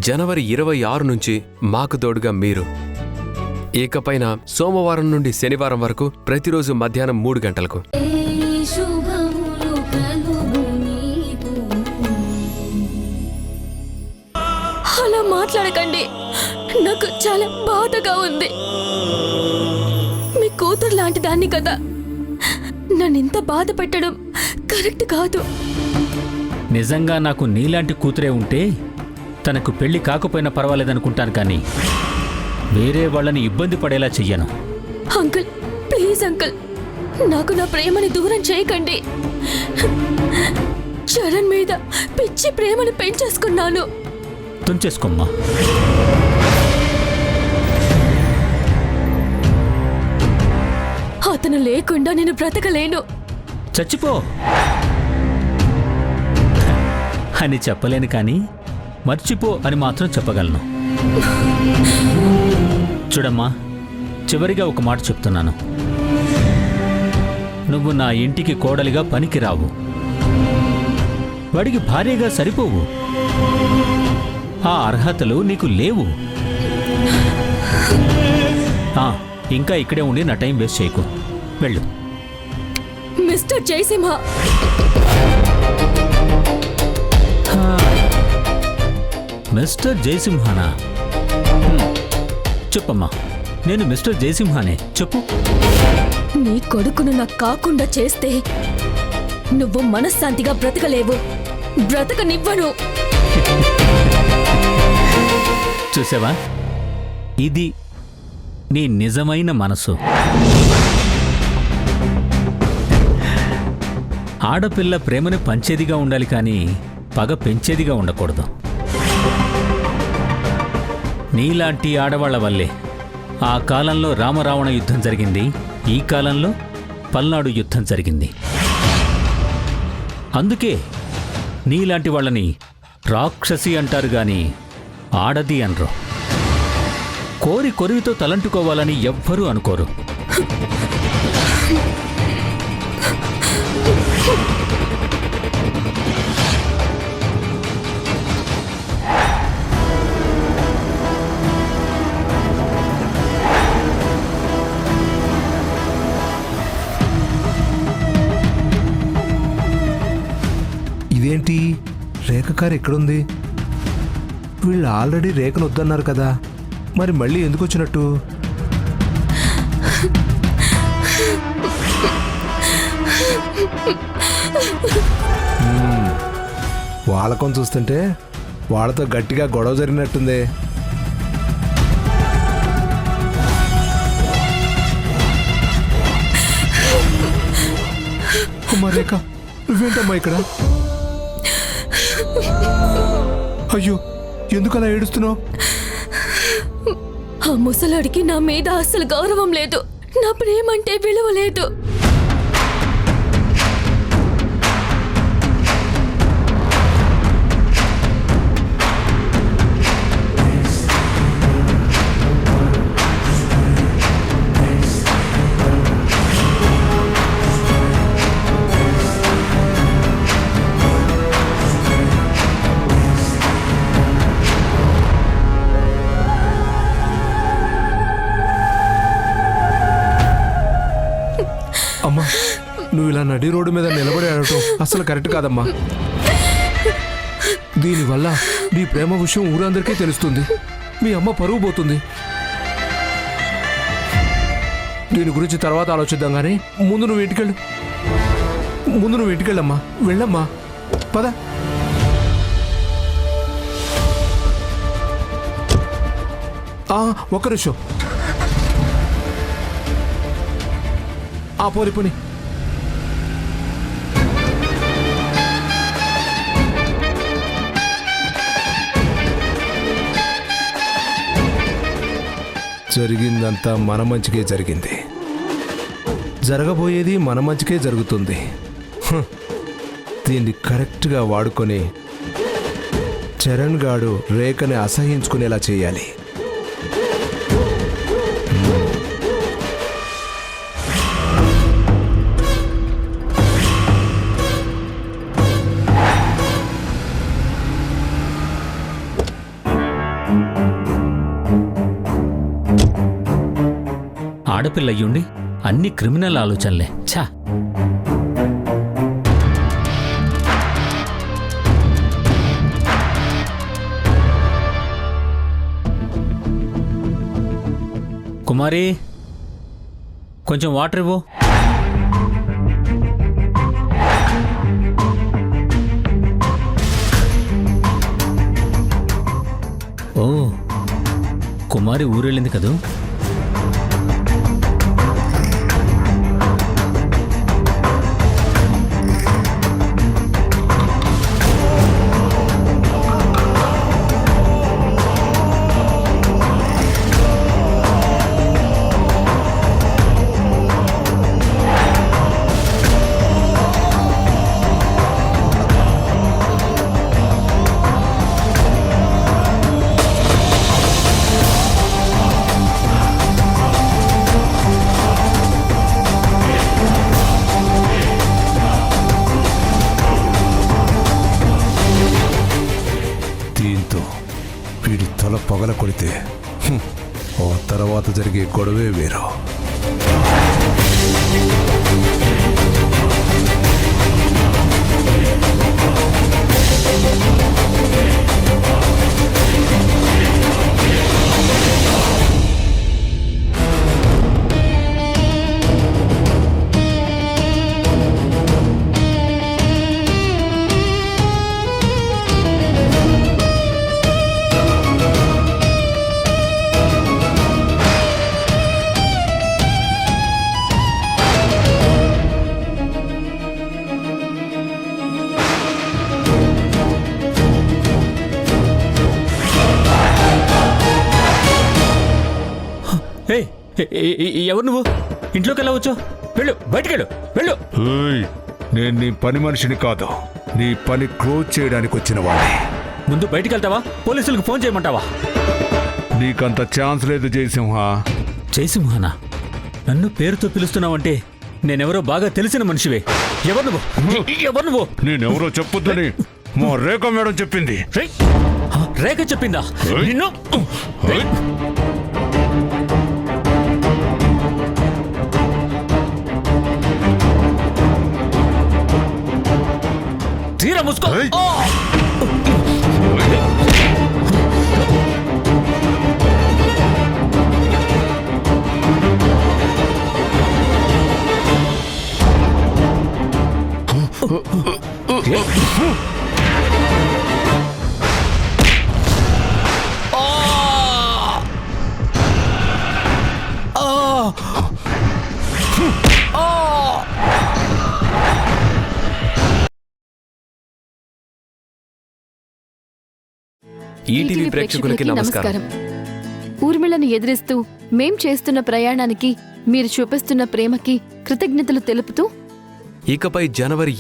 జనవరి 26 నుంచి మాకు తోడుగా మీరు. ఇకపైన సోమవారం నుండి శనివారం వరకు ప్రతిరోజు మధ్యాహ్నం 3 గంటలకు. అలా మాట్లాడకండి, నాకు చాలా బాధగా ఉంది. మీ కూతురు లాంటి దాన్ని కదా, నన్నింత బాధ పెట్టడం కరెక్ట్ కాదు. నిజంగా నాకు నీలాంటి కూతురే ఉంటే తనకు పెళ్లి కాకపోయినా పర్వాలేదనుకుంటాను, కానీ వేరే వాళ్ళని ఇబ్బంది పడేలా చెయ్యను. అంకుల్, ప్లీజ్ అంకుల్, నాకు నా ప్రేమని దూరం చేయకండి. చరణ్ మీద పిచ్చి ప్రేమని పెంచేసుకున్నాను. తుంచేసుకోమ్మా. అతను లేకుండా నేను బ్రతకలేను. చచ్చిపో అని చెప్పలేను, కానీ మర్చిపో అని మాత్రం చెప్పగలను. చూడమ్మా, చివరిగా ఒక మాట చెప్తున్నాను. నువ్వు నా ఇంటికి కోడలిగా పనికి రావు, వాడికి భార్యగా సరిపోవు. ఆ అర్హతలు నీకు లేవు. ఇంకా ఇక్కడే ఉండి నా టైం వేస్ట్ చేయకు, వెళ్ళు. మిస్టర్ జయసింహ, మిస్టర్ జయసింహానా? చెప్పమ్మా, నేను మిస్టర్ జయసింహానే, చెప్పు. నీ కొడుకును నాకు కాకుండా చేస్తే నువ్వు మనశ్శాంతిగా బ్రతకలేవు, బ్రతకనివ్వను. చూసావా, ఇది నీ నిజమైన మనసు. ఆడపిల్ల ప్రేమను పంచేదిగా ఉండాలి, కానీ పగ పెంచేదిగా ఉండకూడదు. నీలాంటి ఆడవాళ్ల వల్లే ఆ కాలంలో రామరావణ యుద్ధం జరిగింది, ఈ కాలంలో పల్నాడు యుద్ధం జరిగింది. అందుకే నీలాంటి వాళ్ళని రాక్షసి అంటారు గాని ఆడది అనరు. కోరి కొరివితో తలంటుకోవాలని ఎవ్వరూ అనుకోరు. ఇదేంటి, రేఖ కారు ఎక్కడుంది? వీళ్ళు ఆల్రెడీ రేఖను వద్దన్నారు కదా, మరి మళ్ళీ ఎందుకు వచ్చినట్టు? వాళ్ళకం చూస్తుంటే వాళ్ళతో గట్టిగా గొడవ జరిగినట్టుంది. అమ్మా రేఖ, నువ్వేంటమ్మా ఇక్కడ? అయ్యో, ఎందుకు అలా ఏడుస్తున్నావు? ఆ ముసలాడికి నా మీద అసలు గౌరవం లేదు, నా ప్రేమంటే విలువ లేదు. అమ్మా, నువ్వు ఇలా నడి రోడ్డు మీద నిలబడి ఆడటం అసలు కరెక్ట్ కాదమ్మా. దీనివల్ల నీ ప్రేమ విషయం ఊరందరికీ తెలుస్తుంది, మీ అమ్మ పరువు పోతుంది. దీని గురించి తర్వాత ఆలోచిద్దాం, కానీ ముందు నువ్వు ఇంటికెళ్ళమ్మా. వెళ్ళమ్మా, పద. ఒక్క నిమిషం. పోని జరిగిందంతా మన మంచికే జరిగింది, జరగబోయేది మన మంచికే జరుగుతుంది. దీన్ని కరెక్ట్గా వాడుకొని చరణ్ గాడు రేఖని అసహించుకునేలా చేయాలి. ఆడపిల్ల అయ్యుండి అన్ని క్రిమినల్ ఆలోచనలే. ఛా! కుమారి, కొంచెం వాటర్ ఇవ్వు. ఓ, కుమారి ఊరెళ్ళింది కదూ? దీంతో వీడి తల పగల కొడితే ఆ తర్వాత జరిగే గొడవే వేరు. ఎవరు నువ్వు? ఇంట్లోకి వెళ్ళవచ్చు? వెళ్ళు, బయటికెళ్ళు, వెళ్ళు. నేను నీ పని మనిషిని కాదు, నీ పని క్లోజ్ చేయడానికి వచ్చిన వాడిని. ముందు బయటికి వెళ్తావా? పోలీసులకు ఫోన్ చేయమంటావా? నీకంత ఛాన్స్ లేదు జయసింహ. జయసింహానా? నన్ను పేరుతో పిలుస్తున్నావంటే నేనెవరో బాగా తెలిసిన మనిషివే. ఎవరు నువ్వు? ఎవరు నువ్వు? నేనెవరో చెప్పొద్దని మా రేఖ మేడం చెప్పింది. రేఖ చెప్పిందా? నిన్ను తీరా ముసుకో. ఈటీవీ ప్రేక్షకులకి నమస్కారం. ఊర్మిళను ఎదిరిస్తూ మేం చేస్తున్న ప్రయాణానికి మీరు చూపిస్తున్న ప్రేమకి కృతజ్ఞతలు తెలుపుతూ ఇకపై జనవరి